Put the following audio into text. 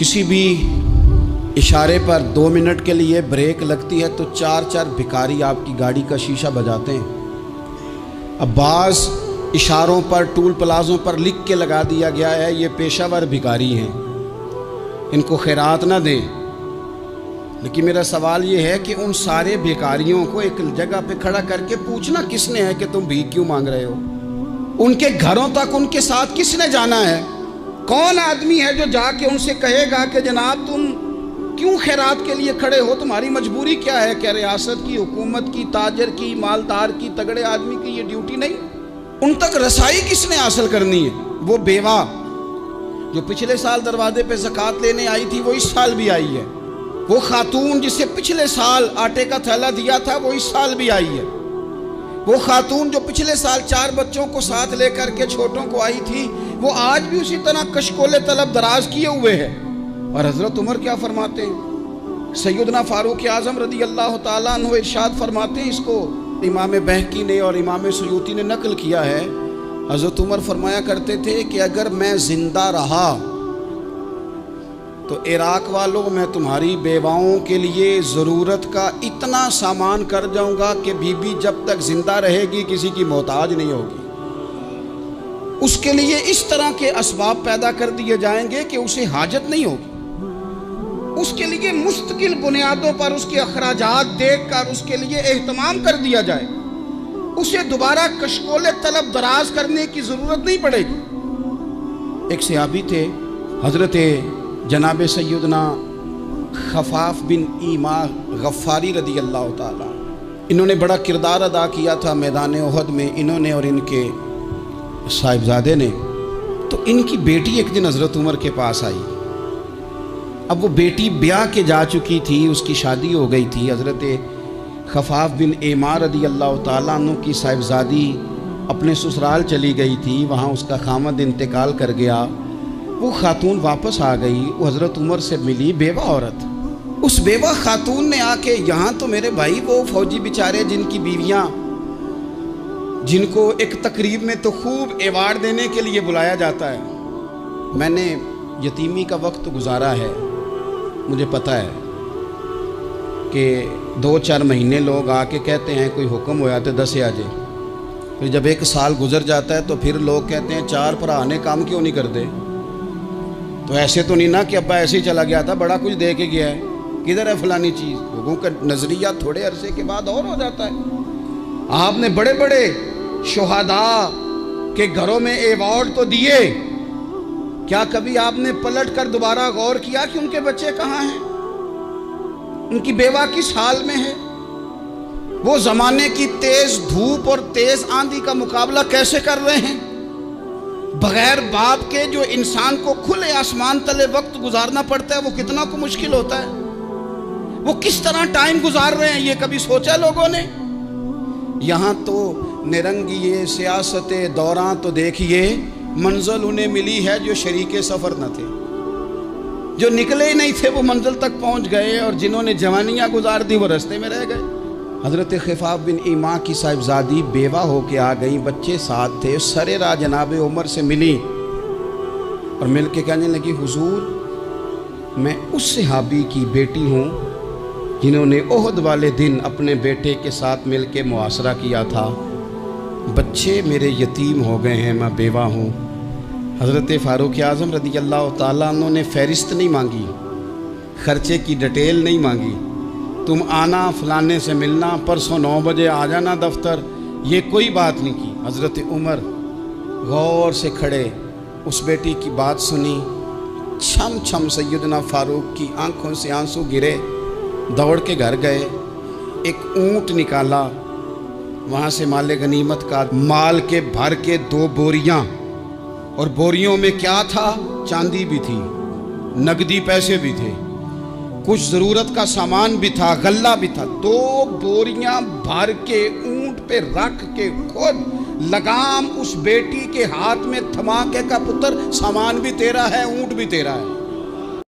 किसी भी इशारे पर 2 मिनट के लिए ब्रेक लगती है तो 4 भिखारी आपकी गाड़ी का शीशा बजाते हैं। अब बाज़ इशारों पर, टूल प्लाज़ों पर लिख के लगा दिया गया है ये पेशावर भिखारी हैं, इनको खैरात ना दें। लेकिन मेरा सवाल ये है कि उन सारे भिखारियों को एक जगह पे खड़ा करके पूछना किसने है कि तुम भीख क्यों मांग रहे हो? उनके घरों तक उनके साथ किसने जाना है? कौन आदमी है जो जाके उनसे कहेगा कि जनाब तुम क्यों खैरात के लिए खड़े हो, तुम्हारी मजबूरी क्या है? क्या रियासत की, हुकूमत की, ताजर की, मालदार की, तगड़े आदमी की ये ड्यूटी नहीं? उन तक रसाई किसने हासिल करनी है? वो बेवा जो पिछले साल दरवाजे पे ज़कात लेने आई थी वो इस साल भी आई है। वो खातून जिसे पिछले साल आटे का थैला दिया था वो इस साल भी आई है। वो खातून जो पिछले साल 4 बच्चों को साथ लेकर के छोटों को आई थी वो आज भी उसी तरह कशकोले तलब दराज किए हुए है। और हज़रत उमर क्या फरमाते हैं? सैयदना फारूक आज़म रज़ी अल्लाह ताला अन्हु इरशाद फरमाते हैं, इसको इमाम बहकी ने और इमाम सुयूती ने नकल किया है। हज़रत उमर फरमाया करते थे कि अगर मैं ज़िंदा रहा तो इराक वालों मैं तुम्हारी बेवाओं के लिए ज़रूरत का इतना सामान कर जाऊंगा कि बीबी जब तक ज़िंदा रहेगी किसी की मोहताज नहीं होगी। उसके लिए इस तरह के असबाब पैदा कर दिए जाएंगे कि उसे हाजत नहीं होगी। उसके लिए मुस्तकिल बुनियादों पर उसके अखराजात देख कर उसके लिए एहतमाम कर दिया जाए। उसे दोबारा कशकोले तलब दराज करने की ज़रूरत नहीं पड़ेगी। एक सहाबी थे हज़रत जनाब सैयदना खफाफ बिन ईमा गफ़ारी रज़ी अल्लाह ताला। इन्होंने बड़ा किरदार अदा किया था मैदान उहद में, इन्होंने और इनके साहिबजादे ने। तो इनकी बेटी एक दिन हज़रत उमर के पास आई। अब वो बेटी ब्याह के जा चुकी थी, उसकी शादी हो गई थी। हज़रत खफाफ बिन ईमा रज़ी अल्लाह ताला अन्हु की साहिबजादी अपने ससुराल चली गई थी, वहाँ उसका खामद इंतकाल कर गया। वो खातून वापस आ गई, वो हज़रत उमर से मिली, बेवा औरत। उस बेवा खातून ने आके, यहाँ तो मेरे भाई वो फौजी बेचारे जिनकी बीवियाँ, जिनको एक तकरीब में तो खूब एवार्ड देने के लिए बुलाया जाता है। मैंने यतीमी का वक्त गुजारा है, मुझे पता है कि 2-4 महीने लोग आके कहते हैं कोई हुक्म होया तो 10 आ जाए। फिर जब 1 साल गुजर जाता है तो फिर लोग कहते हैं 4 भरा ने काम क्यों नहीं करते। तो ऐसे तो नहीं ना कि अब्बा ऐसे ही चला गया था, बड़ा कुछ दे के गया है, किधर है फलानी चीज़। लोगों का नज़रिया थोड़े अरसे के बाद और हो जाता है। आपने बड़े बड़े शुहदा के घरों में एवार्ड तो दिए, क्या कभी आपने पलट कर दोबारा गौर किया कि उनके बच्चे कहाँ हैं, उनकी बेवा किस हाल में है? वो ज़माने की तेज़ धूप और तेज़ आंधी का मुकाबला कैसे कर रहे हैं? बगैर बाप के जो इंसान को खुले आसमान तले वक्त गुजारना पड़ता है वो कितना को मुश्किल होता है। वो किस तरह टाइम गुजार रहे हैं ये कभी सोचा लोगों ने? यहाँ तो निरंगी सियासत दौरान तो देखिए मंजिल उन्हें मिली है जो शरीके सफ़र न थे, जो निकले ही नहीं थे वो मंजिल तक पहुँच गए, और जिन्होंने जवानियाँ गुजार दी वो रास्ते में रह गए। हज़रत खफाफ बिन ईमा की साहिबजादी बेवा होके आ गई, बच्चे साथ थे। सरेरा जनाब उमर से मिली और मिल के कहने लगी, हुजूर मैं उस सहाबी की बेटी हूँ जिन्होंने ओहद वाले दिन अपने बेटे के साथ मिल के मुआसरा किया था। बच्चे मेरे यतीम हो गए हैं, मैं बेवा हूँ। हज़रत फारूक आज़म रज़ी अल्लाह ताला अन्हु ने फ़हरिस्त नहीं मांगी, ख़र्चे की डिटेल नहीं मांगी, तुम आना फलाने से मिलना, परसों 9 बजे आ जाना दफ्तर, ये कोई बात नहीं की। हज़रत उमर गौर से खड़े उस बेटी की बात सुनी। छम छम सैयदना फारूक की आंखों से आंसू गिरे, दौड़ के घर गए, एक ऊँट निकाला, वहाँ से माले गनीमत का माल के भर के 2 बोरियाँ, और बोरियों में क्या था? चांदी भी थी, नकदी पैसे भी थे, कुछ ज़रूरत का सामान भी था, गल्ला भी था। 2 बोरियां भर के ऊंट पे रख के खुद लगाम उस बेटी के हाथ में थमा के का पुत्र सामान भी तेरा है, ऊंट भी तेरा है।